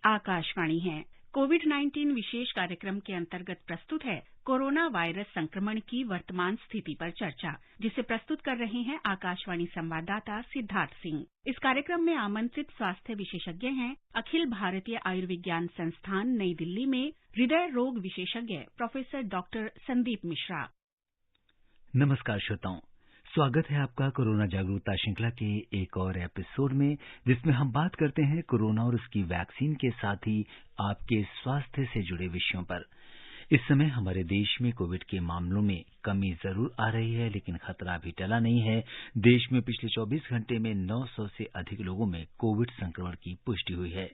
आकाशवाणी है। कोविड-19 विशेष कार्यक्रम के अंतर्गत प्रस्तुत है कोरोना वायरस संक्रमण की वर्तमान स्थिति पर चर्चा, जिसे प्रस्तुत कर रहे हैं आकाशवाणी संवाददाता सिद्धार्थ सिंह। इस कार्यक्रम में आमंत्रित स्वास्थ्य विशेषज्ञ हैं अखिल भारतीय आयुर्विज्ञान संस्थान नई दिल्ली में हृदय रोग विशेषज्ञ प्रोफेसर डॉक्टर संदीप मिश्रा। नमस्कार श्रोताओं, स्वागत है आपका कोरोना जागरूकता श्रृंखला के एक और एपिसोड में, जिसमें हम बात करते हैं कोरोना और उसकी वैक्सीन के साथ ही आपके स्वास्थ्य से जुड़े विषयों पर। इस समय हमारे देश में कोविड के मामलों में कमी जरूर आ रही है, लेकिन खतरा अभी टला नहीं है। देश में पिछले 24 घंटे में 900 से अधिक लोगों में कोविड संक्रमण की पुष्टि हुई है।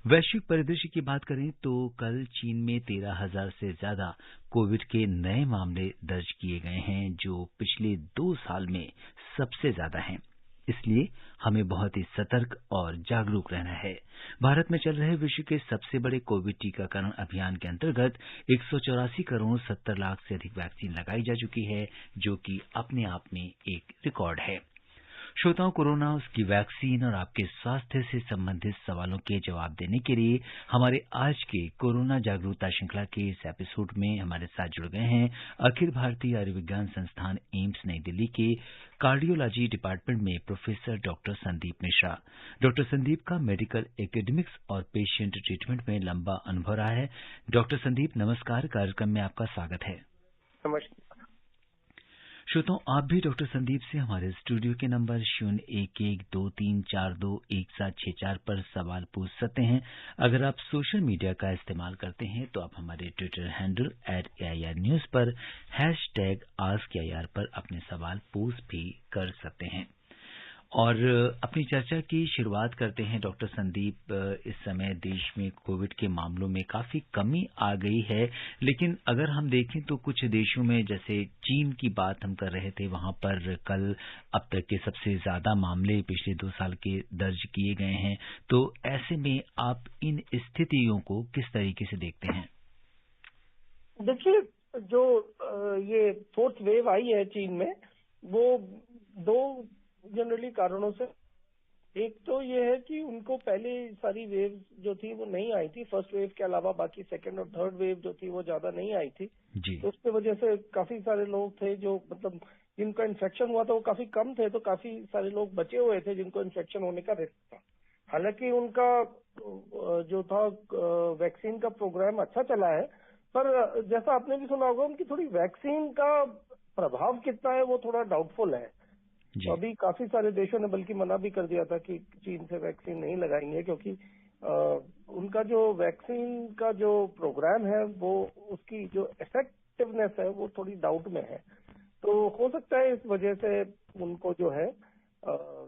वैश्विक परिदृश्य की बात करें तो कल चीन में 13,000 से ज्यादा कोविड के नए मामले दर्ज किए गए हैं, जो पिछले 2 साल में सबसे ज्यादा हैं। इसलिए हमें बहुत ही सतर्क और जागरूक रहना है। भारत में चल रहे विश्व के सबसे बड़े कोविड टीकाकरण अभियान के अंतर्गत 184 करोड़ 70 लाख से अधिक वैक्सीन लगाई जा चुकी है, जो कि अपने आप में एक रिकॉर्ड है। श्रोताओं, कोरोना, उसकी वैक्सीन और आपके स्वास्थ्य से संबंधित सवालों के जवाब देने के लिए हमारे आज के कोरोना जागरूकता श्रृंखला के इस एपिसोड में हमारे साथ जुड़ गए हैं अखिल भारतीय आयुर्विज्ञान संस्थान एम्स नई दिल्ली के कार्डियोलॉजी डिपार्टमेंट में professor doctor Sandeep Mishra. Doctor Sandeep का मेडिकल एकेडमिक्स और पेशेंट ट्रीटमेंट में लंबा अनुभव रहा है। डॉक्टर संदीप, नमस्कार, कार्यक्रम में आपका स्वागत है। नमस्कार श्रोताओं, आप भी डॉक्टर संदीप से हमारे स्टूडियो के नंबर 0112342164 पर सवाल पूछ सकते हैं। अगर आप सोशल मीडिया का इस्तेमाल करते हैं तो आप हमारे ट्विटर हैंडल @AIR न्यूज पर #AskAIR पर अपने सवाल पोस्ट भी कर सकते हैं। और अपनी चर्चा की शुरुआत करते हैं डॉक्टर संदीप। इस समय देश में कोविड के मामलों में काफी कमी आ गई है, लेकिन अगर हम देखें तो कुछ देशों में, जैसे चीन की बात हम कर रहे थे, वहां पर कल अब तक के सबसे ज्यादा मामले पिछले 2 साल के दर्ज किए गए हैं। तो ऐसे में आप इन स्थितियों को किस तरीके से देखते हैं? देखिए, जो ये 4th वेव आई है चीन में, वो 2 जनरली कारणों से। एक तो ये है कि उनको पहले सारी वेव जो थी वो नहीं आई थी, फर्स्ट वेव के अलावा बाकी सेकंड और थर्ड वेव जो थी वो ज्यादा नहीं आई थी जी। तो उसकी वजह से काफी सारे लोग थे जो मतलब जिनका इन्फेक्शन हुआ था वो काफी कम थे, तो काफी सारे लोग बचे हुए थे जिनको इन्फेक्शन होने का रिस्क था। हालांकि उनका जो था वैक्सीन का प्रोग्राम अच्छा चला है, पर जैसा आपने भी सुना होगा उनकी थोड़ी वैक्सीन का प्रभाव कितना है वो थोड़ा डाउटफुल है। तो अभी काफी सारे देशों ने बल्कि मना भी कर दिया था कि चीन से वैक्सीन नहीं लगाएंगे, क्योंकि उनका जो वैक्सीन का जो प्रोग्राम है वो उसकी जो इफेक्टिवनेस है वो थोड़ी डाउट में है। तो हो सकता है इस वजह से उनको जो है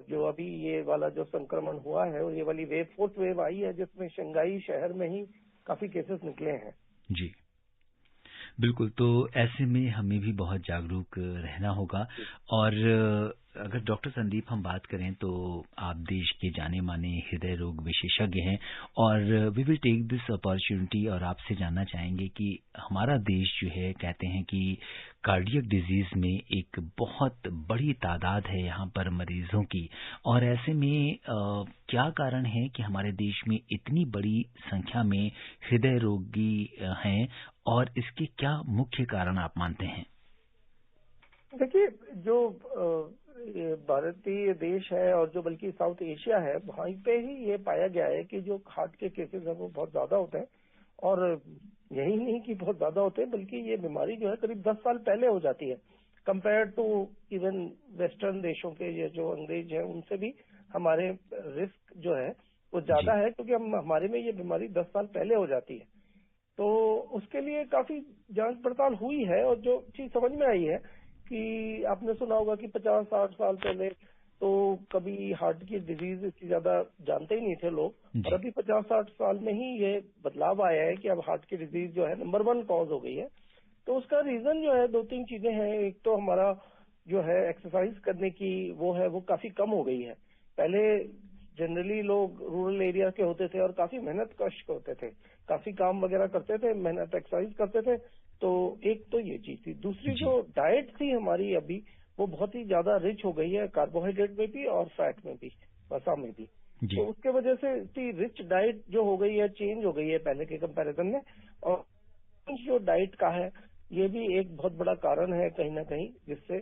जो अभी ये वाला जो संक्रमण हुआ है और ये वाली वेव 4th वेव आई है, जिसमें शंघाई शहर में ही काफी केसेस निकले हैं। जी बिल्कुल। तो ऐसे में हमें भी बहुत जागरूक रहना होगा। और अगर डॉक्टर संदीप हम बात करें तो आप देश के जाने माने हृदय रोग विशेषज्ञ हैं, और we will take this opportunity और आपसे जानना चाहेंगे कि हमारा देश जो है, कहते हैं कि कार्डियक डिजीज में एक बहुत बड़ी तादाद है यहाँ पर मरीजों की, और ऐसे में क्या कारण है कि हमारे देश में इतनी बड़ी संख्या में हृदय रोगी हैं, और इसके क्या मुख्य कारण आप मानते हैं? देखिए, जो भारतीय देश है और जो बल्कि साउथ एशिया है, वहीं पे ही ये पाया गया है कि जो हार्ट के केसेस है वो बहुत ज्यादा होते हैं। और यही नहीं कि बहुत ज्यादा होते हैं, बल्कि ये बीमारी जो है करीब 10 साल पहले हो जाती है कंपेयर टू इवन वेस्टर्न देशों के। ये जो अंग्रेज है उनसे भी हमारे रिस्क जो है वो ज्यादा है, क्योंकि हमारे में ये बीमारी 10 साल पहले हो जाती है। तो उसके लिए काफी जांच पड़ताल हुई है, और जो चीज समझ में आई है कि आपने सुना होगा कि 50-60 साल पहले तो कभी हार्ट की डिजीज इतनी ज्यादा जानते ही नहीं थे लोग, और अभी 50-60 साल में ही ये बदलाव आया है कि अब हार्ट की डिजीज जो है नंबर 1 कॉज हो गई है। तो उसका रीजन जो है 2-3 चीजें हैं। एक तो हमारा जो है एक्सरसाइज करने की वो है वो काफी कम हो गई है। पहले जनरली लोग रूरल एरिया के होते थे और काफी मेहनत कश होते थे, काफी काम वगैरह करते थे, मेहनत एक्सरसाइज करते थे। तो एक तो ये चीज थी। दूसरी जो डाइट थी हमारी अभी वो बहुत ही ज्यादा रिच हो गई है, कार्बोहाइड्रेट में भी और फैट में भी, वसा में भी। जी। तो उसके वजह से इतनी रिच डाइट जो हो गई है, चेंज हो गई है पहले के कंपैरिजन में। और जो डाइट का है, ये भी एक बहुत बड़ा कारण है कहीं ना कहीं, जिससे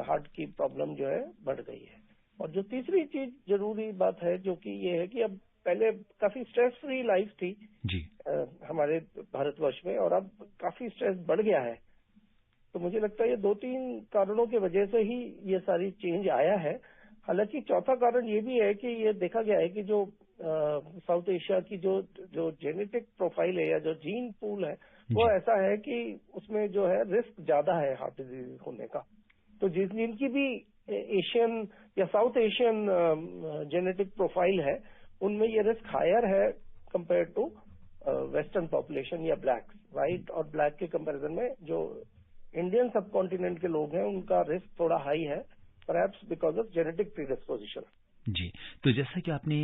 हार्ट की प्रॉब्लम जो है बढ़ गई है। और जो तीसरी चीज जरूरी बात है, जो कि ये है कि अब पहले काफी स्ट्रेस फ्री लाइफ थी जी। हमारे भारतवर्ष में, और अब काफी स्ट्रेस बढ़ गया है। तो मुझे लगता है ये 2-3 कारणों की वजह से ही ये सारी चेंज आया है। हालांकि चौथा कारण ये भी है कि ये देखा गया है कि जो साउथ एशिया की जो जो जेनेटिक प्रोफाइल है या जो जीन पूल है, वो जी। ऐसा है कि उसमें जो है रिस्क ज्यादा है हार्ट डिजीज होने का। तो जिनकी भी एशियन या साउथ एशियन जेनेटिक प्रोफाइल है, उनमें ये रिस्क हायर है कंपेयर टू वेस्टर्न पॉपुलेशन या ब्लैक। व्हाइट और ब्लैक के कंपैरिजन में जो इंडियन सब कॉन्टिनेंट के लोग हैं, उनका रिस्क थोड़ा हाई है, perhaps because of genetic predisposition. जी। तो जैसा कि आपने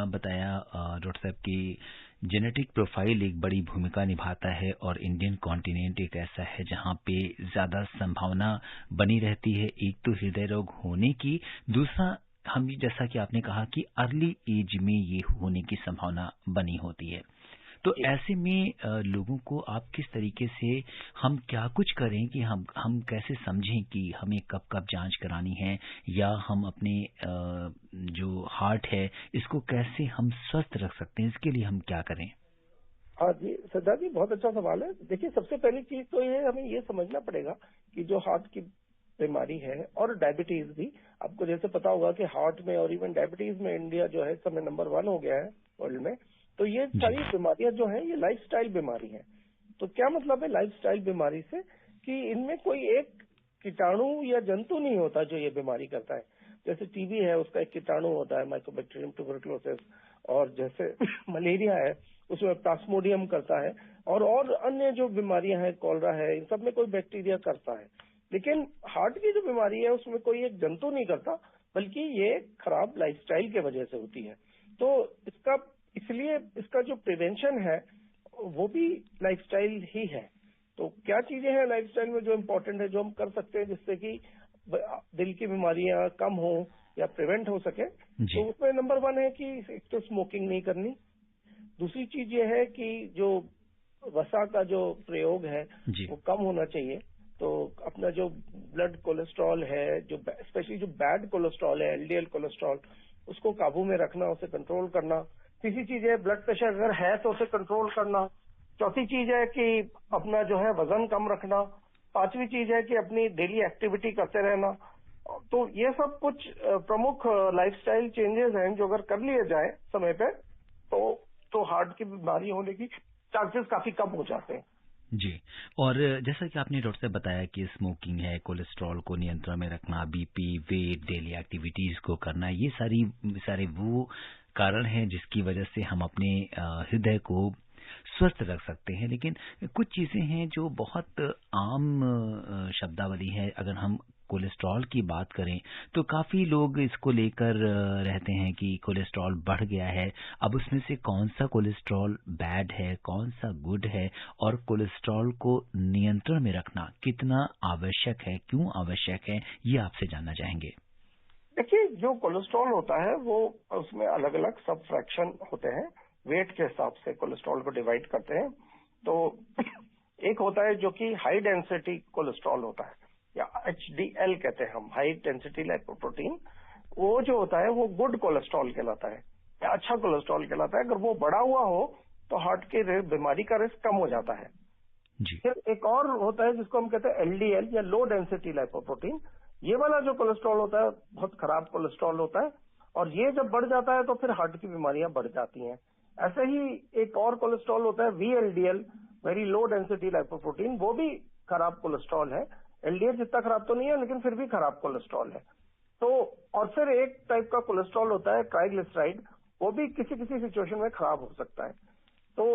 बताया डॉक्टर साहब कि जेनेटिक प्रोफाइल एक बड़ी भूमिका निभाता है और इंडियन कॉन्टिनेंट एक ऐसा है जहां पे ज्यादा संभावना बनी रहती है, एक तो हृदय रोग होने की, दूसरा हम जैसा कि आपने कहा कि अर्ली एज में ये होने की संभावना बनी होती है। तो जी। ऐसे में लोगों को आप किस तरीके से हम क्या कुछ करें कि हम कैसे समझें कि हमें कब कब जांच करानी है, या हम अपने जो हार्ट है इसको कैसे हम स्वस्थ रख सकते हैं, इसके लिए हम क्या करें? हाँ जी, सिद्धार्थ जी, बहुत अच्छा सवाल है। देखिए, सबसे पहली चीज तो ये हमें ये समझना पड़ेगा कि जो हार्ट की बीमारी है और डायबिटीज भी, आपको जैसे पता होगा कि हार्ट में और इवन डायबिटीज में इंडिया जो है इस समय नंबर 1 हो गया है वर्ल्ड में। तो ये जी। सारी बीमारियां जो हैं, ये लाइफस्टाइल बीमारी है। तो क्या मतलब है लाइफस्टाइल बीमारी से, कि इनमें कोई एक कीटाणु या जंतु नहीं होता जो ये बीमारी करता है। जैसे टीबी है, उसका एक कीटाणु होता है, माइकोबैक्टीरियम ट्यूबरकुलोसिस। और जैसे मलेरिया है, उसमें प्लास्मोडियम करता है। और अन्य जो बीमारियां हैं, कॉलरा है, इन सब में कोई बैक्टीरिया करता है। लेकिन हार्ट की जो बीमारी है, उसमें कोई एक जंतु नहीं करता, बल्कि ये खराब लाइफस्टाइल के वजह से होती है। तो इसलिए इसका जो प्रिवेंशन है, वो भी लाइफस्टाइल ही है। तो क्या चीजें हैं लाइफस्टाइल में जो इम्पोर्टेंट है, जो हम कर सकते हैं जिससे कि दिल की बीमारियां कम हो या प्रिवेंट हो सके? जी। तो उसमें नंबर 1 है कि एक तो स्मोकिंग नहीं करनी। दूसरी चीज ये है कि जो वसा का जो प्रयोग है, जी। वो कम होना चाहिए। तो अपना जो ब्लड कोलेस्ट्रॉल है, जो स्पेशली जो बैड कोलेस्ट्रॉल है, एलडीएल कोलेस्ट्रॉल, उसको काबू में रखना, उसे कंट्रोल करना। तीसरी चीज है ब्लड प्रेशर अगर है तो उसे कंट्रोल करना। चौथी चीज है कि अपना जो है वजन कम रखना। पांचवी चीज है कि अपनी डेली एक्टिविटी करते रहना। तो ये सब कुछ प्रमुख लाइफस्टाइल चेंजेस हैं, जो अगर कर लिए जाए समय पे, तो हार्ट की बीमारी होने की चांसेस काफी कम हो जाते हैं। जी। और जैसा कि आपने डॉक्टर साहब बताया कि स्मोकिंग है, कोलेस्ट्रॉल को नियंत्रण में रखना, बीपी, वेट, डेली एक्टिविटीज को करना, ये सारे वो कारण हैं जिसकी वजह से हम अपने हृदय को स्वस्थ रख सकते हैं। लेकिन कुछ चीजें हैं जो बहुत आम शब्दावली है। अगर हम कोलेस्ट्रॉल की बात करें तो काफी लोग इसको लेकर रहते हैं कि कोलेस्ट्रॉल बढ़ गया है। अब उसमें से कौन सा कोलेस्ट्रॉल बैड है, कौन सा गुड है, और कोलेस्ट्रॉल को नियंत्रण में रखना कितना आवश्यक है, क्यों आवश्यक है, ये आपसे जानना चाहेंगे। देखिए, जो कोलेस्ट्रॉल होता है, वो उसमें अलग अलग सब फ्रैक्शन होते हैं। वेट के हिसाब से कोलेस्ट्रॉल को डिवाइड करते हैं। तो एक होता है जो कि हाई डेंसिटी कोलेस्ट्रॉल होता है, या एचडीएल कहते हैं हम, हाई डेंसिटी लाइपोप्रोटीन। वो जो होता है वो गुड कोलेस्ट्रॉल कहलाता है, या अच्छा कोलेस्ट्रॉल कहलाता है। अगर वो बढ़ा हुआ हो तो हार्ट की बीमारी का रिस्क कम हो जाता है। जी। फिर एक और होता है जिसको हम कहते हैं एलडीएल, या लो डेंसिटी लाइपोप्रोटीन। ये वाला जो कोलेस्ट्रॉल होता है, बहुत खराब कोलेस्ट्रॉल होता है, और ये जब बढ़ जाता है तो फिर हार्ट की बीमारियां बढ़ जाती हैं। ऐसे ही एक और कोलेस्ट्रॉल होता है VLDL, very low density lipoprotein. वो भी खराब कोलेस्ट्रॉल है। एलडीएल जितना खराब तो नहीं है, लेकिन फिर भी खराब कोलेस्ट्रॉल है। तो और फिर एक टाइप का कोलेस्ट्रॉल होता है ट्राइग्लिसराइड। वो भी किसी किसी सिचुएशन में खराब हो सकता है। तो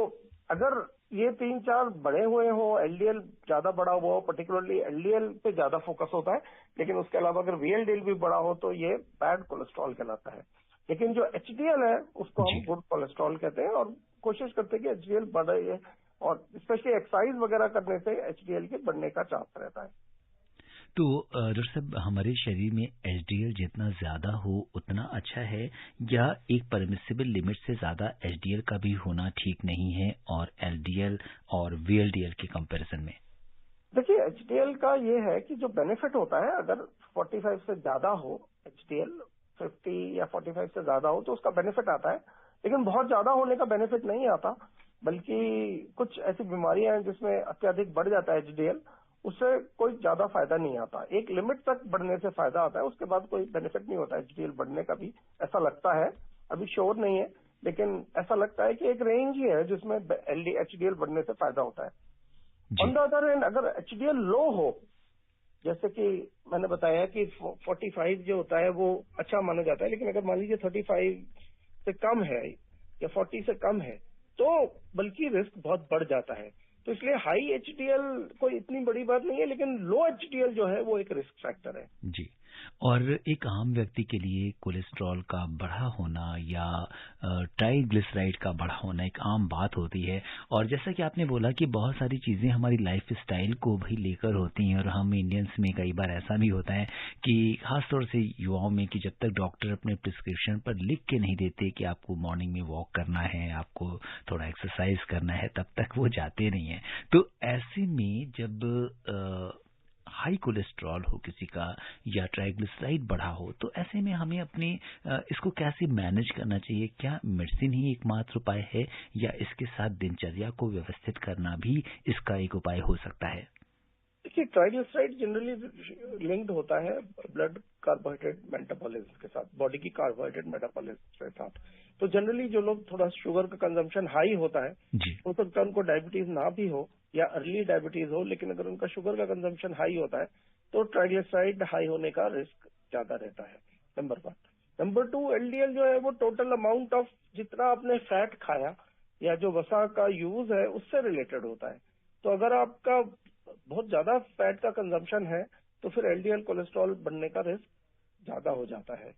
अगर ये 3-4 बढ़े हुए हो, एलडीएल ज्यादा बढ़ा हुआ हो, पर्टिकुलरली एलडीएल पे ज्यादा फोकस होता है, लेकिन उसके अलावा अगर वीएलडीएल भी बढ़ा हो तो ये बैड कोलेस्ट्रॉल कहलाता है। लेकिन जो एचडीएल है, उसको हम जी। गुड कोलेस्ट्रॉल कहते हैं, और कोशिश करते हैं कि एचडीएल बढ़े, और स्पेशली एक्सरसाइज वगैरह करने से एचडीएल के बढ़ने का चांस रहता है। तो डॉक्टर साहब, हमारे शरीर में एचडीएल जितना ज्यादा हो उतना अच्छा है, या एक परमिसिबल लिमिट से ज्यादा एचडीएल का भी होना ठीक नहीं है, और एलडीएल और वीएलडीएल के कंपैरिजन में? देखिए, एचडीएल का ये है कि जो बेनिफिट होता है, अगर 45 से ज्यादा हो एचडीएल, 50 या 45 से ज्यादा हो तो उसका बेनिफिट आता है, लेकिन बहुत ज्यादा होने का बेनिफिट नहीं आता। बल्कि कुछ ऐसी बीमारियां हैं जिसमें अत्यधिक बढ़ जाता है एचडीएल, उससे कोई ज्यादा फायदा नहीं आता। एक लिमिट तक बढ़ने से फायदा आता है, उसके बाद कोई बेनिफिट नहीं होता एचडीएल बढ़ने का भी, ऐसा लगता है। अभी श्योर नहीं है, लेकिन ऐसा लगता है कि एक रेंज ही है जिसमें एचडीएल बढ़ने से फायदा होता है। ऑन द अदर हैंड, अगर एचडीएल लो हो, जैसे कि मैंने बताया कि 45 जो होता है वो अच्छा माना जाता है, लेकिन अगर मान लीजिए 35 से कम है या 40 से कम है तो बल्कि रिस्क बहुत बढ़ जाता है। तो इसलिए हाई एचडीएल कोई इतनी बड़ी बात नहीं है, लेकिन लो एचडीएल जो है वो एक रिस्क फैक्टर है। जी। और एक आम व्यक्ति के लिए कोलेस्ट्रॉल का बढ़ा होना या ट्राइग्लिसराइड का बढ़ा होना एक आम बात होती है, और जैसा कि आपने बोला कि बहुत सारी चीजें हमारी लाइफ स्टाइल को भी लेकर होती हैं, और हम इंडियंस में कई बार ऐसा भी होता है कि खासतौर से युवाओं में कि जब तक डॉक्टर अपने प्रिस्क्रिप्शन पर लिख के नहीं देते कि आपको मॉर्निंग में वॉक करना है, आपको थोड़ा एक्सरसाइज करना है, तब तक वो जाते नहीं है। तो ऐसे में जब हाई कोलेस्ट्रॉल हो किसी का या ट्राइग्लिसराइड बढ़ा हो, तो ऐसे में हमें अपने इसको कैसे मैनेज करना चाहिए? क्या मेडिसिन ही एकमात्र उपाय है, या इसके साथ दिनचर्या को व्यवस्थित करना भी इसका एक उपाय हो सकता है? देखिए, ट्राइग्लिसराइड जनरली लिंक्ड होता है ब्लड कार्बोहाइड्रेट मेटाबॉलिज्म के साथ, बॉडी की कार्बोहाइड्रेट मेटाबॉलिज्म के साथ। तो जनरली जो लोग थोड़ा शुगर का कंजम्पशन हाई होता है, हो सकता है उनको डायबिटीज ना भी हो या अर्ली डायबिटीज हो, लेकिन अगर उनका शुगर का कंजम्पशन हाई होता है तो ट्राइग्लिसराइड हाई होने का रिस्क ज्यादा रहता है, नंबर 1। नंबर 2, एलडीएल जो है वो टोटल अमाउंट ऑफ जितना आपने फैट खाया या जो वसा का यूज है उससे रिलेटेड होता है। तो अगर आपका बहुत ज्यादा फैट का कंजम्पशन है तो फिर एलडीएल कोलेस्ट्रॉल बढ़ने का रिस्क ज्यादा हो जाता है।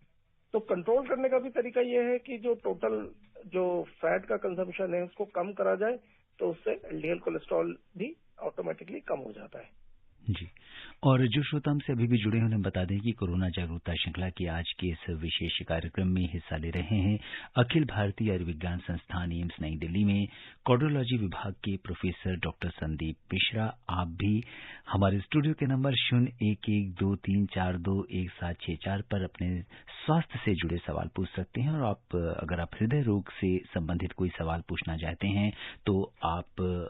तो कंट्रोल करने का भी तरीका यह है कि जो टोटल जो फैट का कंजम्पशन है उसको कम करा जाए, तो उससे एलडीएल कोलेस्ट्रॉल भी ऑटोमेटिकली कम हो जाता है। जी। और जो श्रोता हमसे अभी भी जुड़े हैं उन्हें बता दें कि कोरोना जागरूकता श्रृंखला के आज के इस विशेष कार्यक्रम में हिस्सा ले रहे हैं अखिल भारतीय आयुर्विज्ञान संस्थान एम्स नई दिल्ली में कार्डियोलॉजी विभाग के प्रोफेसर डॉक्टर संदीप मिश्रा। आप भी हमारे स्टूडियो के नंबर 011234216764 पर अपने स्वास्थ्य से जुड़े सवाल पूछ सकते हैं, और अगर आप हृदय रोग से संबंधित कोई सवाल पूछना चाहते हैं तो आप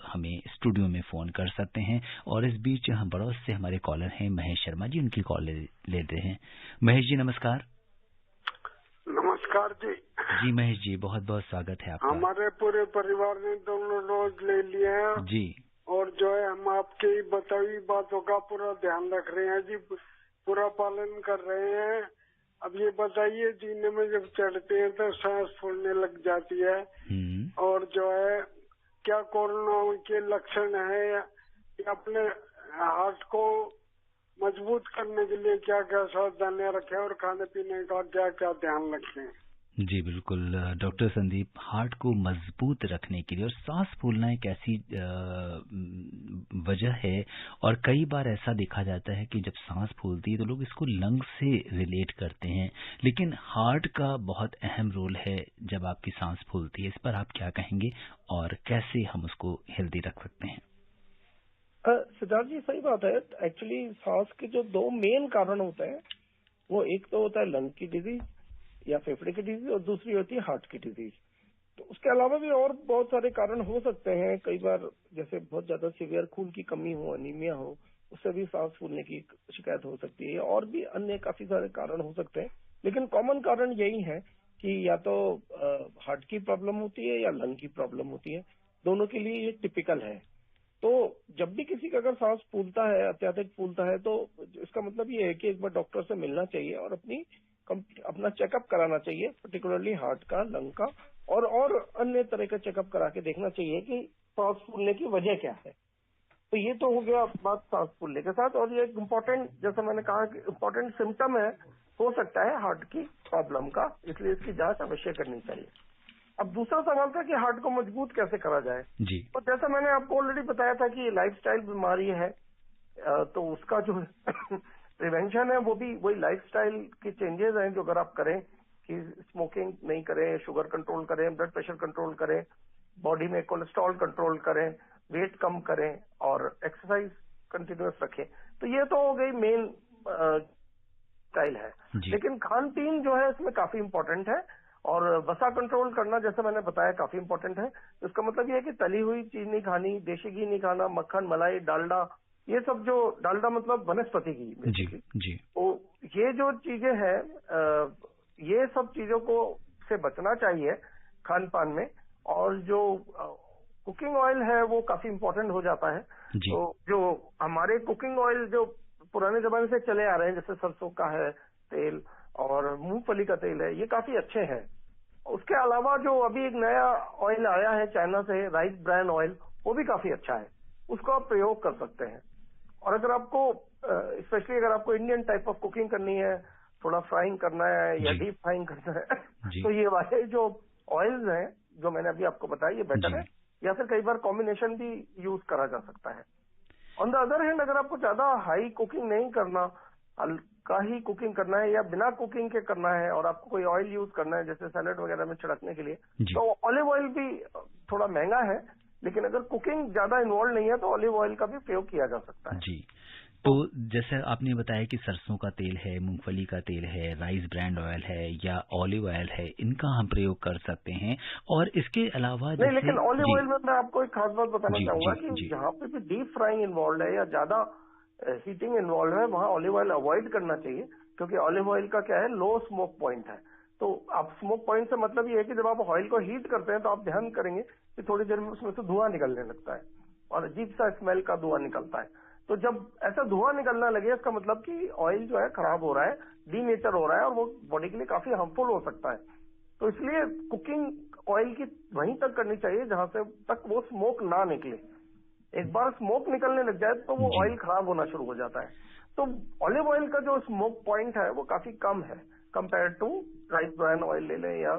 हमें स्टूडियो में फोन कर सकते हैं। और इस बीच हम बड़ौद से हमारे कॉलर हैं महेश शर्मा जी, उनकी कॉल ले रहे हैं। महेश जी नमस्कार। नमस्कार जी। जी महेश जी, बहुत बहुत स्वागत है आपका। हमारे पूरे परिवार ने दोनों डोज ले लिए हैं जी, और जो है हम आपकी बताई बातों का पूरा ध्यान रख रहे हैं जी, पूरा पालन कर रहे हैं। अब ये बताइए, जीने में जब चढ़ते हैं तो सांस फूलने लग जाती है, और जो है क्या कोरोना के लक्षण है, या अपने हार्ट को मजबूत करने के लिए क्या क्या सावधानियां रखें और खाने पीने का क्या क्या ध्यान रखें? जी बिल्कुल डॉक्टर संदीप, हार्ट को मजबूत रखने के लिए, और सांस फूलना एक ऐसी वजह है, और कई बार ऐसा देखा जाता है कि जब सांस फूलती है तो लोग इसको लंग्स से रिलेट करते हैं, लेकिन हार्ट का बहुत अहम रोल है जब आपकी सांस फूलती है। इस पर आप क्या कहेंगे और कैसे हम उसको हेल्दी रख सकते हैं? सिद्धार्थ जी, सही बात है। एक्चुअली सांस के जो 2 मेन कारण होते हैं, वो एक तो होता है लंग की डिजीज या फेफड़े की डिजीज, और दूसरी होती है हार्ट की डिजीज। तो उसके अलावा भी और बहुत सारे कारण हो सकते हैं। कई बार जैसे बहुत ज्यादा सीवियर खून की कमी हो, अनीमिया हो, उससे भी सांस फूलने की शिकायत हो सकती है, और भी अन्य काफी सारे कारण हो सकते हैं। लेकिन कॉमन कारण यही है कि या तो हार्ट की प्रॉब्लम होती है या लंग की प्रॉब्लम होती है, दोनों के लिए ये टिपिकल है। तो जब भी किसी का अगर सांस फूलता है, अत्यधिक फूलता है, तो इसका मतलब ये है कि एक बार डॉक्टर से मिलना चाहिए और अपना चेकअप कराना चाहिए, पर्टिकुलरली हार्ट का, लंग का, और अन्य तरह का चेकअप करा के देखना चाहिए कि सांस फूलने की वजह क्या है। तो ये तो हो गया बात सांस फूलने के साथ, और ये इम्पोर्टेंट, जैसे मैंने कहा कि इम्पोर्टेंट सिम्टम है, हो सकता है हार्ट की प्रॉब्लम का, इसलिए इसकी जांच अवश्य करनी चाहिए। अब दूसरा सवाल था कि हार्ट को मजबूत कैसे करा जाए। जी। तो जैसा मैंने आपको ऑलरेडी बताया था कि लाइफस्टाइल बीमारी है, तो उसका जो प्रिवेंशन है वो भी वही लाइफस्टाइल की चेंजेस हैं जो अगर आप करें कि स्मोकिंग नहीं करें, शुगर कंट्रोल करें, ब्लड प्रेशर कंट्रोल करें, बॉडी में कोलेस्ट्रॉल कंट्रोल करें, वेट कम करें और एक्सरसाइज कंटिन्यूअस रखें। तो ये तो हो गई मेन स्टाइल है। लेकिन खान पीन जो है इसमें काफी इंपॉर्टेंट है और वसा कंट्रोल करना जैसे मैंने बताया काफी इंपॉर्टेंट है। इसका मतलब ये है कि तली हुई चीज नहीं खानी, देशी घी नहीं खाना, मक्खन, मलाई, डालडा, ये सब जो डालडा मतलब वनस्पति घी बेसिकली। तो ये जो चीजें हैं ये सब चीजों को से बचना चाहिए खान पान में। और जो कुकिंग ऑयल है वो काफी इंपॉर्टेंट हो जाता है। तो जो हमारे कुकिंग ऑयल जो पुराने जमाने से चले आ रहे हैं जैसे सरसों का है तेल और मूंगफली का तेल है, ये काफी अच्छे हैं। उसके अलावा जो अभी एक नया ऑयल आया है चाइना से, राइस ब्रान ऑयल, वो भी काफी अच्छा है, उसको आप प्रयोग कर सकते हैं। और अगर आपको स्पेशली अगर आपको इंडियन टाइप ऑफ कुकिंग करनी है, थोड़ा फ्राइंग करना है या डीप फ्राइंग करना है तो ये वाले जो ऑयल्स हैं जो मैंने अभी आपको बताया ये बेटर है। या फिर कई बार कॉम्बिनेशन भी यूज करा जा सकता है। ऑन द अदर हैंड अगर आपको ज्यादा हाई कुकिंग नहीं करना, हल्का ही कुकिंग करना है या बिना कुकिंग के करना है और आपको कोई ऑयल यूज करना है जैसे सैलेड वगैरह में छिड़कने के लिए, तो ऑलिव ऑयल भी थोड़ा महंगा है, लेकिन अगर कुकिंग ज्यादा इन्वॉल्व नहीं है तो ऑलिव ऑयल का भी प्रयोग किया जा सकता है। जी, तो जैसे आपने बताया कि सरसों का तेल है, मूंगफली का तेल है, राइस ब्रांड ऑयल है या ऑलिव ऑयल है, इनका हम प्रयोग कर सकते हैं। और इसके अलावा नहीं, लेकिन ऑलिव ऑयल में मैं आपको एक खास बात बताना चाहूंगा कि जहाँ पे भी डीप फ्राइंग इन्वॉल्व है या ज्यादा हीटिंग इन्वॉल्व है वहाँ ऑलिव ऑयल अवॉइड करना चाहिए, क्योंकि ऑलिव ऑयल का क्या है, लो स्मोक पॉइंट है। तो आप स्मोक पॉइंट से मतलब ये है कि जब आप ऑयल को हीट करते हैं तो आप ध्यान करेंगे कि थोड़ी देर में उसमें से धुआं निकलने लगता है और अजीब सा स्मेल का धुआं निकलता है। तो जब ऐसा धुआं निकलना लगे इसका मतलब कि ऑयल जो है खराब हो रहा है, डीनेचर हो रहा है और वो बॉडी के लिए काफी हार्मफुल हो सकता है। तो इसलिए कुकिंग ऑयल की वहीं तक करनी चाहिए जहां से तक वो स्मोक ना निकले। एक बार स्मोक निकलने लग जाए तो वो ऑयल खराब होना शुरू हो जाता है। तो ऑलिव ऑयल का जो स्मोक पॉइंट है वो काफी कम है compare to rice bran oil ले लें या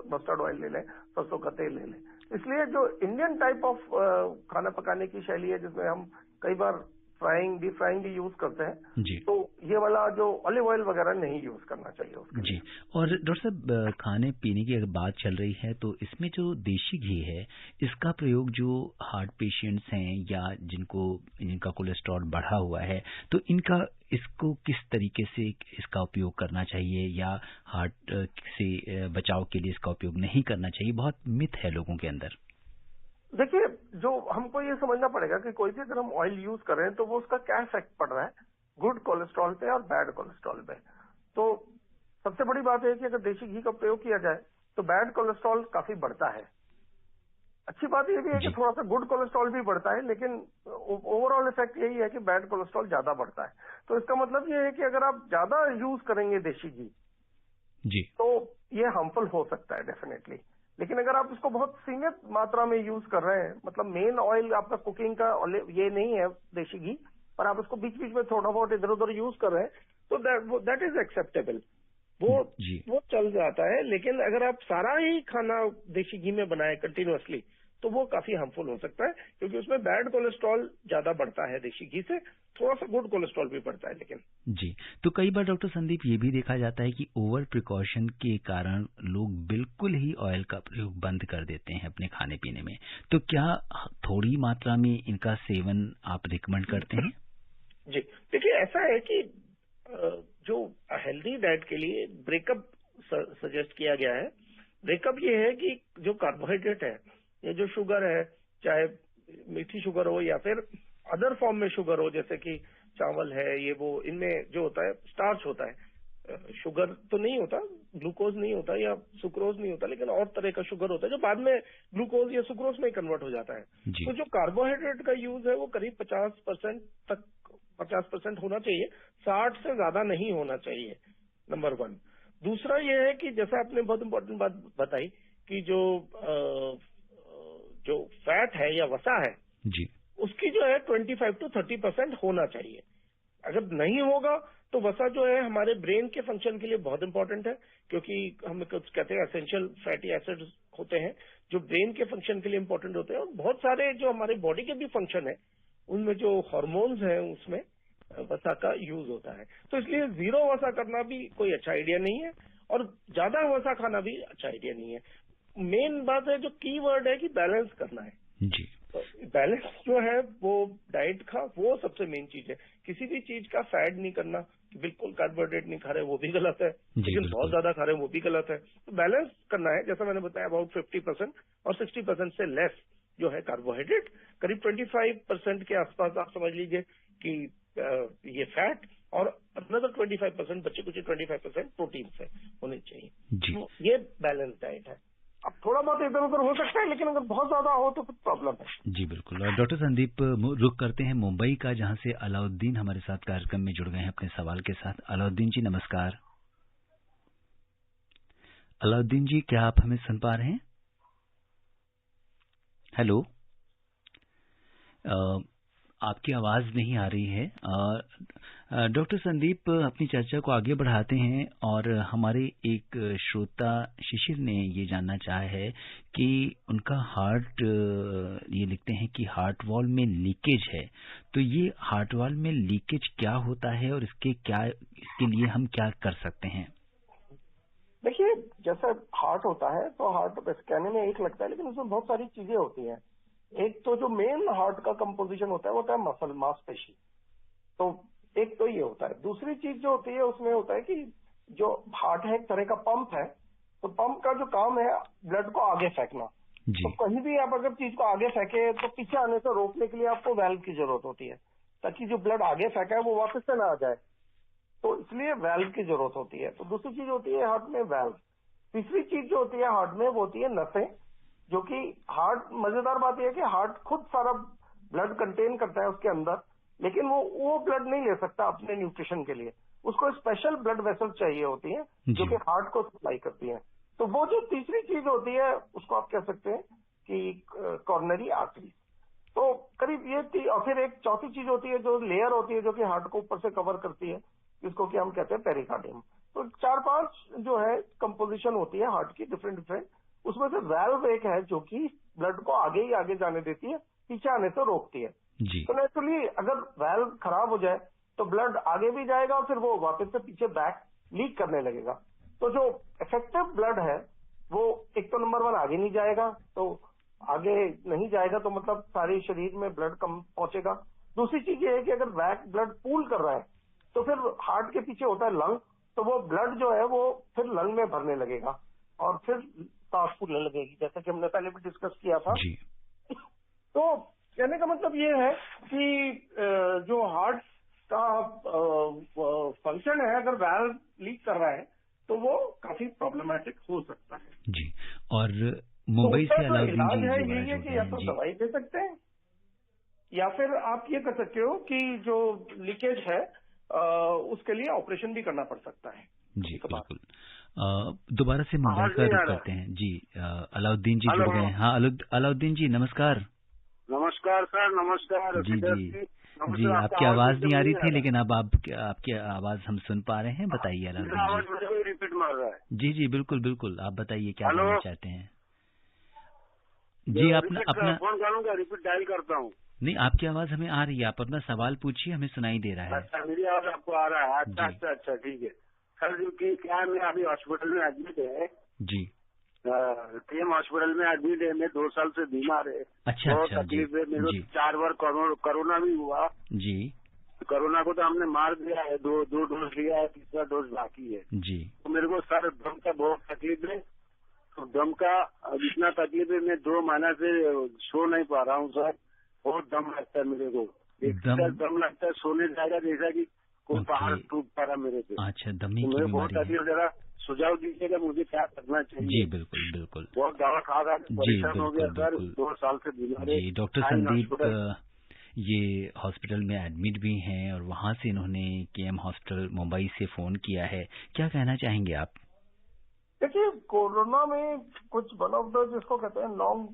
मस्टर्ड ऑयल ले लें, सरसों का तेल ले लें। इसलिए जो इंडियन टाइप ऑफ खाना पकाने की शैली है जिसमें हम कई बार फ्राइंग, डीप फ्राइंग भी यूज करते हैं जी, तो ये वाला जो ऑलिव ऑयल वगैरह नहीं यूज करना चाहिए उसके जी। और डॉक्टर साहब खाने पीने की अगर बात चल रही है तो इसमें जो देशी घी है इसका प्रयोग जो हार्ट पेशेंट्स हैं या जिनका कोलेस्ट्रॉल बढ़ा हुआ है तो इसको किस तरीके से इसका उपयोग करना चाहिए या हार्ट से बचाव के लिए इसका उपयोग नहीं करना चाहिए? बहुत मिथ है लोगों के अंदर। देखिए, जो हमको ये समझना पड़ेगा कि कोई भी अगर हम ऑयल यूज कर रहे हैं तो वो उसका क्या इफेक्ट पड़ रहा है गुड कोलेस्ट्रॉल पे और बैड कोलेस्ट्रॉल पे। तो सबसे बड़ी बात है कि अगर देशी घी का प्रयोग किया जाए तो बैड कोलेस्ट्रॉल काफी बढ़ता है। अच्छी बात यह भी है कि थोड़ा सा गुड कोलेस्ट्रॉल भी बढ़ता है, लेकिन ओवरऑल इफेक्ट यही है कि बैड कोलेस्ट्रॉल ज्यादा बढ़ता है। तो इसका मतलब ये है कि अगर आप ज्यादा यूज करेंगे देशी घी जी तो ये हार्मफुल हो सकता है डेफिनेटली। लेकिन अगर आप इसको बहुत सीमित मात्रा में यूज कर रहे हैं, मतलब मेन ऑयल आपका कुकिंग का ये नहीं है देशी घी, पर आप इसको बीच बीच में थोड़ा बहुत इधर उधर यूज कर रहे हैं तो दैट इज एक्सेप्टेबल, वो चल जाता है। लेकिन अगर आप सारा ही खाना देशी घी में बनाए कंटिन्यूअसली तो वो काफी हार्मफुल हो सकता है, क्योंकि उसमें बैड कोलेस्ट्रॉल ज्यादा बढ़ता है देशी घी से, थोड़ा सा गुड कोलेस्ट्रॉल भी बढ़ता है लेकिन जी। तो कई बार डॉक्टर संदीप ये भी देखा जाता है कि ओवर प्रिकॉशन के कारण लोग बिल्कुल ही ऑयल का प्रयोग बंद कर देते हैं अपने खाने पीने में। तो क्या थोड़ी मात्रा में इनका सेवन आप रिकमेंड करते हैं? जी देखिए, ऐसा है कि जो हेल्दी डाइट के लिए ब्रेकअप सजेस्ट किया गया है। ब्रेकअप ये है कि जो कार्बोहाइड्रेट है या जो शुगर है, चाहे मीठी शुगर हो या फिर अदर फॉर्म में शुगर हो, जैसे कि चावल है ये वो, इनमें जो होता है स्टार्च होता है, शुगर तो नहीं होता, ग्लूकोज नहीं होता या सुक्रोज नहीं होता, लेकिन और तरह का शुगर होता है जो बाद में ग्लूकोज या सुक्रोज में कन्वर्ट हो जाता है। तो जो कार्बोहाइड्रेट का यूज है वो करीब 50% तक 50% होना चाहिए, 60 से ज्यादा नहीं होना चाहिए, नंबर वन। दूसरा ये है कि जैसा आपने बहुत इंपॉर्टेंट बात बताई कि जो फैट है या वसा है जी, उसकी जो है 25 to 30% होना चाहिए। अगर नहीं होगा तो वसा जो है हमारे ब्रेन के फंक्शन के लिए बहुत इंपॉर्टेंट है, क्योंकि हम कुछ कहते हैं एसेंशियल फैटी एसिड्स होते हैं जो ब्रेन के फंक्शन के लिए इंपॉर्टेंट होते हैं, और बहुत सारे जो हमारे बॉडी के भी फंक्शन है उनमें जो हार्मोन्स हैं उसमें वसा का यूज होता है। तो इसलिए जीरो वसा करना भी कोई अच्छा आइडिया नहीं है और ज्यादा वसा खाना भी अच्छा आइडिया नहीं है। मेन बात है, जो की वर्ड है कि बैलेंस करना है। जी तो बैलेंस जो है वो डाइट का वो सबसे मेन चीज है। किसी भी चीज का फैड नहीं करना, बिल्कुल कार्बोहाइड्रेट नहीं खा रहे वो भी गलत है, लेकिन बहुत ज्यादा खा रहे हैं वो भी गलत है। तो बैलेंस करना है, जैसा मैंने बताया अबाउट 50% और 60% से लेस जो है कार्बोहाइड्रेट, करीब 25% के आसपास आप समझ लीजिए कि ये फैट, और अनदर 25% बच्चे कुछ 25% प्रोटीन से होने चाहिए। तो ये बैलेंस डाइट है। अब थोड़ा बहुत इधर उधर हो सकता है, लेकिन अगर बहुत ज्यादा हो तो फिर प्रॉब्लम है। जी बिल्कुल। और डॉक्टर संदीप, रुख करते हैं मुंबई का, जहां से अलाउद्दीन हमारे साथ कार्यक्रम में जुड़ गए हैं अपने सवाल के साथ। अलाउद्दीन जी नमस्कार। अलाउद्दीन जी, क्या आप हमें सुन पा रहे हैं? हेलो, आपकी आवाज नहीं आ रही है। डॉक्टर संदीप, अपनी चर्चा को आगे बढ़ाते हैं और हमारे एक श्रोता शिशिर ने ये जानना चाहा है कि उनका हार्ट, ये लिखते हैं कि हार्ट वॉल में लीकेज है। तो ये हार्ट वॉल में लीकेज क्या होता है और इसके लिए हम क्या कर सकते हैं? देखिए, जैसा हार्ट होता है तो हार्ट कहने में एक लगता है, लेकिन उसमें बहुत सारी चीजें होती हैं। एक तो जो मेन हार्ट का कंपोजिशन होता है वो होता है मसल, मांसपेशी। तो एक तो ये होता है। दूसरी चीज जो होती है उसमें होता है कि जो हार्ट है एक तरह का पंप है, तो पंप का जो काम है ब्लड को आगे फेंकना। तो कहीं भी आप अगर चीज को आगे फेंके तो पीछे आने से रोकने के लिए आपको वाल्व की जरूरत होती है, ताकि जो ब्लड आगे फेंका है वो वापस से ना आ जाए। तो इसलिए वाल्व की जरूरत होती है। तो दूसरी चीज होती है हार्ट में वाल्व। तीसरी चीज जो होती है हार्ट में वो होती है नसें, जो कि हार्ट, मजेदार बात यह है कि हार्ट खुद सारा ब्लड कंटेन करता है उसके अंदर, लेकिन वो ब्लड नहीं ले सकता अपने न्यूट्रिशन के लिए। उसको स्पेशल ब्लड वेसल चाहिए होती है जो कि हार्ट को सप्लाई करती है। तो वो जो तीसरी चीज होती है उसको आप कह सकते हैं कि कॉर्नरी आर्टरी। तो करीब ये और फिर एक चौथी चीज होती है जो लेयर होती है जो कि हार्ट को ऊपर से कवर करती है, जिसको कि हम कहते हैं पेरिकार्डियम। तो 4-5 जो है कंपोजिशन होती है हार्ट की, डिफरेंट। उसमें से वाल्व एक है जो कि ब्लड को आगे ही आगे जाने देती है, पीछे आने से रोकती है। तो नेचुरली अगर वाल्व खराब हो जाए तो ब्लड आगे भी जाएगा और फिर वो वापस से पीछे बैक लीक करने लगेगा। तो जो इफेक्टिव ब्लड है वो एक तो नंबर 1 आगे नहीं जाएगा, तो आगे नहीं जाएगा तो मतलब सारे शरीर में ब्लड कम पहुंचेगा। दूसरी चीज ये है कि अगर बैक ब्लड पूल कर रहा है तो फिर हार्ट के पीछे होता है लंग, तो वो ब्लड जो है वो फिर लंग में भरने लगेगा और फिर सांस फूलने लगेगी, जैसा कि हमने पहले भी डिस्कस किया था। तो कहने का मतलब ये है कि जो हार्ट का फंक्शन है, अगर वाल्व लीक कर रहा है तो वो काफी प्रॉब्लमेटिक हो सकता है। जी। और मुंबई से अलाउद्दीन जी है ये कि या तो दवाई दे सकते हैं या फिर आप ये कर सकते हो कि जो लीकेज है उसके लिए ऑपरेशन भी करना पड़ सकता है। जी बिल्कुल। दोबारा से मुंबई का रुख करते हैं। जी, अलाउद्दीन जी जुड़ गए हैं। हाँ अलाउद्दीन जी नमस्कार। नमस्कार सर, नमस्कार। जी, आपकी आवाज नहीं आ रही थी, लेकिन अब आपकी आवाज हम सुन पा रहे हैं। बताइए अलाउद्दीन जी। रिपीट मार रहा है। जी बिल्कुल। आप बताइए क्या जानना चाहते हैं। जी, अपना फोन करूँगा, रिपीट डायल करता हूँ। नहीं, आपकी आवाज हमें आ रही है। आप अपना सवाल पूछिए, हमें सुनाई दे रहा है। अच्छा, मेरी आवाज आपको आ रहा है। अच्छा, ठीक है सर। जो कि क्या मैं अभी हॉस्पिटल में एडमिट है जी, केम हॉस्पिटल में एडमिट है। मैं 2 साल से बीमार है। अच्छा, तकलीफ है मेरे को। 4 बार कोरोना भी हुआ जी। कोरोना को तो हमने मार दिया है, 2 डोज लिया है, 3रा डोज बाकी है जी। तो मेरे को सर दम का बहुत तकलीफ है। तो दम का इतना तकलीफ है, मैं 2 महीना से सो नहीं पा रहा हूँ सर। बहुत दम लगता है मेरे को, दम लगता है, सोने जाएगा जैसा कि कोई पहाड़ टूट पा रहा मेरे पे। अच्छा, दमी की बीमारी बहुत तकलीफ। जरा सुझाव दीजिएगा मुझे क्या करना चाहिए। जी बिल्कुल। बहुत दवा खा रहा है, परेशान हो गया सर। 2 साल से बीमार है। जी, डॉक्टर संदीप ये हॉस्पिटल में एडमिट भी हैं और वहाँ से इन्होंने केएम हॉस्पिटल मुंबई से फोन किया है। क्या कहना चाहेंगे आप? देखिए, कोरोना में कुछ वन ऑफ द जिसको कहते हैं लॉन्ग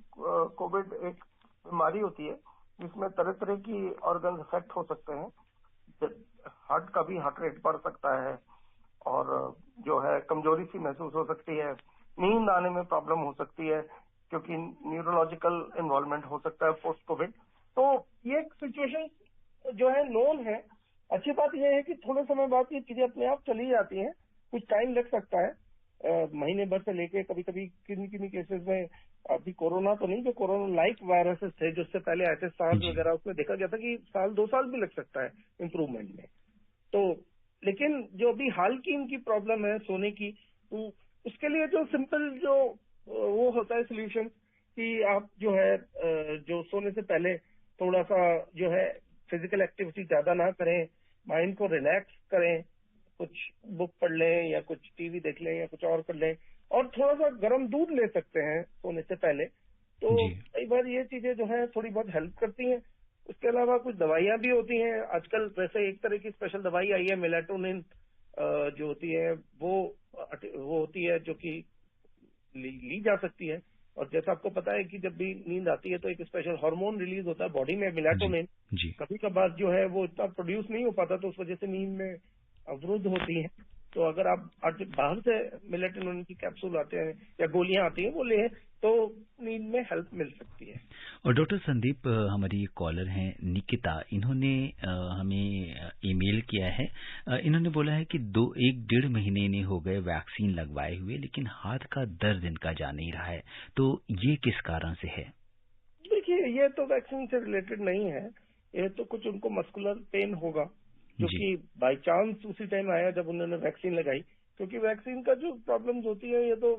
कोविड एक बीमारी होती है जिसमें तरह तरह की ऑर्गन इफेक्ट हो सकते हैं। हार्ट का भी हार्ट रेट बढ़ सकता है और जो है कमजोरी सी महसूस हो सकती है, नींद आने में प्रॉब्लम हो सकती है क्योंकि न्यूरोलॉजिकल इन्वॉल्वमेंट हो सकता है पोस्ट कोविड। तो ये सिचुएशन जो है नोन है। अच्छी बात यह है कि थोड़े समय बाद ये चीजें अपने आप चली जाती हैं, कुछ टाइम लग सकता है, महीने भर से लेके कभी कभी किन्हीं केसेस में, अभी कोरोना तो नहीं, जो कोरोना लाइक वायरसेस थे जो उससे पहले आए थे सार्स वगैरह, उसमें देखा गया था कि 1-2 साल भी लग सकता है इम्प्रूवमेंट में। तो लेकिन जो अभी हाल की इनकी प्रॉब्लम है सोने की, तो उसके लिए जो सिंपल जो वो होता है सोल्यूशन कि आप जो है जो सोने से पहले थोड़ा सा जो है फिजिकल एक्टिविटी ज्यादा ना करें, माइंड को रिलैक्स करें, कुछ बुक पढ़ लें या कुछ टीवी देख लें या कुछ और कर लें, और थोड़ा सा गर्म दूध ले सकते हैं सोने से पहले। तो कई बार ये चीजें जो है थोड़ी बहुत हेल्प करती हैं। उसके अलावा कुछ दवाइयां भी होती हैं आजकल, वैसे एक तरह की स्पेशल दवाई आई है मेलाटोनिन जो होती है वो होती है जो कि ली जा सकती है। और जैसा आपको पता है कि जब भी नींद आती है तो एक स्पेशल हार्मोन रिलीज होता है बॉडी में, मेलाटोनिन। कभी कभार जो है वो इतना प्रोड्यूस नहीं हो पाता, तो उस वजह से नींद में अवरुद्ध होती है। तो अगर आप बाहर से मेलाटोनिन की कैप्सूल आते हैं या गोलियां आती हैं वो लें तो नींद में हेल्प मिल सकती है। और डॉक्टर संदीप, हमारी एक कॉलर हैं निकिता, इन्होंने हमें ईमेल किया है। इन्होंने बोला है कि 1-1.5 महीने ने हो गए वैक्सीन लगवाए हुए, लेकिन हाथ का दर्द इनका जा नहीं रहा है, तो ये किस कारण से है? देखिए, ये तो वैक्सीन से रिलेटेड नहीं है, ये तो कुछ उनको मस्कुलर पेन होगा जो कि बाय चांस उसी टाइम आया जब उन्होंने वैक्सीन लगाई। क्योंकि वैक्सीन का जो प्रॉब्लम्स होती है ये तो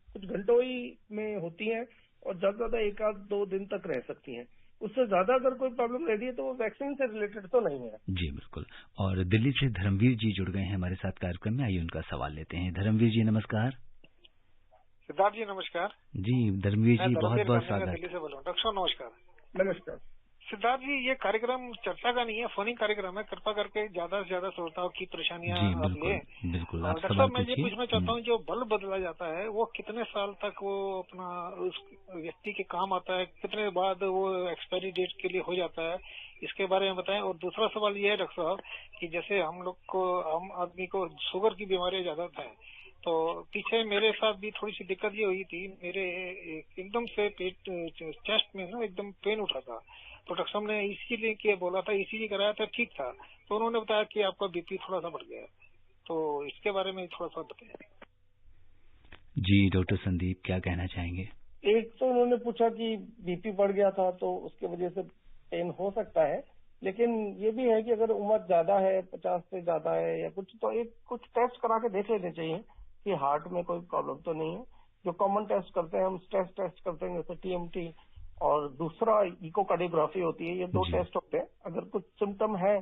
कुछ घंटों ही में होती हैं और ज्यादा ज्यादा 1-2 दिन तक रह सकती हैं। उससे ज्यादा अगर कोई प्रॉब्लम रहती है तो वो वैक्सीन से रिलेटेड तो नहीं है। जी बिल्कुल। और दिल्ली से धर्मवीर जी जुड़ गए हैं हमारे साथ कार्यक्रम में, आइए उनका सवाल लेते हैं। धर्मवीर जी नमस्कार। सिद्धार्थ जी नमस्कार। जी धर्मवीर जी, बहुत बहुत स्वागत। दिल्ली से बोल रहा हूँ। डॉक्टर साहब नमस्कार। नमस्कार सिद्धार्थ जी, ये कार्यक्रम चर्चा का नहीं है, फोन कार्यक्रम है। कृपा करके ज्यादा से ज्यादा श्रोताओं की परेशानियां आप लें। बिल्कुल। डॉक्टर साहब, मैं ये पूछना चाहता हूँ, जो बल्ब बदला जाता है वो कितने साल तक वो अपना उस व्यक्ति के काम आता है, कितने बाद वो एक्सपायरी डेट के लिए हो जाता है, इसके बारे में बताएं। और दूसरा सवाल ये है डॉक्टर साहब कि जैसे हम आदमी को शुगर की बीमारियां ज्यादा है, तो पीछे मेरे साथ भी थोड़ी सी दिक्कत ये हुई थी, मेरे एकदम से पेट चेस्ट में ना एकदम पेन उठा था। तो डॉक्टर साहब ने इसीलिए किया बोला था, ईसीजी कराया था, ठीक था। तो उन्होंने बताया कि आपका बीपी थोड़ा सा बढ़ गया है, तो इसके बारे में थोड़ा सा बताइए। जी डॉक्टर संदीप, क्या कहना चाहेंगे? एक तो उन्होंने पूछा कि बीपी बढ़ गया था तो उसके वजह से पेन हो सकता है, लेकिन ये भी है कि अगर उम्र ज्यादा है, 50 से ज्यादा है या कुछ, तो कुछ टेस्ट करा के देख लेने चाहिए कि हार्ट में कोई प्रॉब्लम तो नहीं है। जो कॉमन टेस्ट करते हैं हम स्ट्रेस टेस्ट करते हैं जैसे टीएमटी, और दूसरा इकोकार्डियोग्राफी होती है। ये 2 टेस्ट होते हैं। अगर कुछ सिम्टम है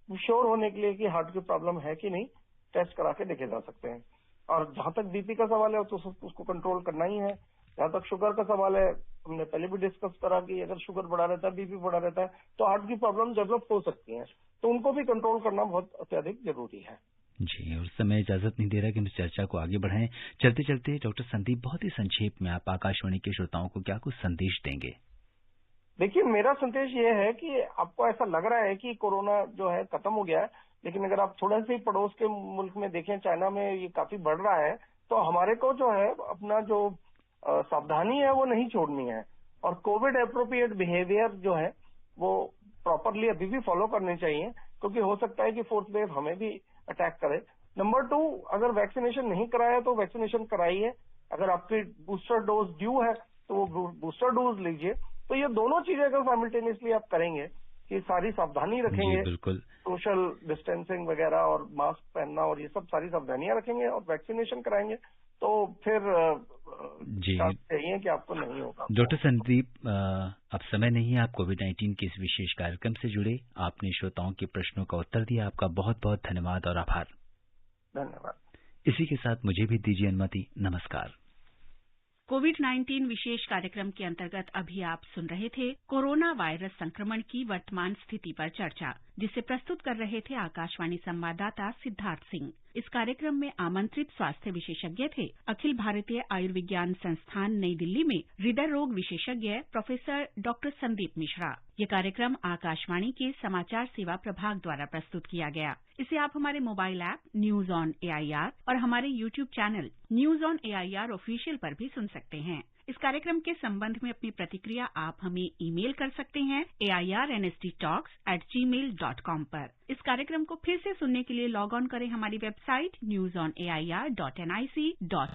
श्योर होने के लिए कि हार्ट की प्रॉब्लम है कि नहीं, टेस्ट करा के देखे जा सकते हैं। और जहां तक बीपी का सवाल है तो उसको कंट्रोल करना ही है। जहां तक शुगर का सवाल है, हमने पहले भी डिस्कस करा कि अगर शुगर बढ़ा रहता है, बीपी बढ़ा रहता है, तो हार्ट की प्रॉब्लम डेवलप हो सकती है, तो उनको भी कंट्रोल करना बहुत अत्यधिक जरूरी है। जी, और समय इजाजत नहीं दे रहा कि हम इस चर्चा को आगे बढ़ाएं। चलते चलते डॉक्टर संदीप, बहुत ही संक्षेप में आप आकाशवाणी के श्रोताओं को क्या कुछ संदेश देंगे? देखिए, मेरा संदेश ये है कि आपको ऐसा लग रहा है कि कोरोना जो है खत्म हो गया है, लेकिन अगर आप थोड़ा से पड़ोस के मुल्क में देखें, चाइना में ये काफी बढ़ रहा है, तो हमारे को जो है अपना जो सावधानी है वो नहीं छोड़नी है, और कोविड एप्रोप्रिएट बिहेवियर जो है वो प्रॉपरली अभी भी फॉलो करने चाहिए, क्योंकि हो सकता है कि 4th वेव हमें भी अटैक करे। नंबर 2, अगर वैक्सीनेशन नहीं कराया तो वैक्सीनेशन कराइए। अगर आपकी बूस्टर डोज ड्यू है तो वो बूस्टर डोज लीजिए। तो ये दोनों चीजें अगर साइमल्टेनियसली आप करेंगे कि सारी सावधानी रखेंगे, बिल्कुल, सोशल डिस्टेंसिंग वगैरह और मास्क पहनना और ये सब सारी सावधानियां रखेंगे और वैक्सीनेशन कराएंगे, तो फिर चाहिए कि आपको नहीं होगा। डॉक्टर संदीप, अब समय नहीं है, आप कोविड-19 के इस विशेष कार्यक्रम से जुड़े, आपने श्रोताओं के प्रश्नों का उत्तर दिया, आपका बहुत बहुत धन्यवाद और आभार। धन्यवाद। इसी के साथ मुझे भी दीजिए अनुमति। नमस्कार। कोविड-19 विशेष कार्यक्रम के अंतर्गत अभी आप सुन रहे थे कोरोना वायरस संक्रमण की वर्तमान स्थिति पर चर्चा, जिसे प्रस्तुत कर रहे थे आकाशवाणी संवाददाता सिद्धार्थ सिंह। इस कार्यक्रम में आमंत्रित स्वास्थ्य विशेषज्ञ थे अखिल भारतीय आयुर्विज्ञान संस्थान नई दिल्ली में हृदय रोग विशेषज्ञ प्रोफेसर डॉक्टर संदीप मिश्रा। ये कार्यक्रम आकाशवाणी के समाचार सेवा प्रभाग द्वारा प्रस्तुत किया गया। इसे आप हमारे mobile app news on AIR और हमारे YouTube channel news on AIR official पर भी सुन सकते हैं। इस कार्यक्रम के संबंध में अपनी प्रतिक्रिया आप हमें ईमेल कर सकते हैं airnsttalks@gmail.com पर। इस कार्यक्रम को फिर से सुनने के लिए लॉग ऑन करें हमारी वेबसाइट newsonair.nic.in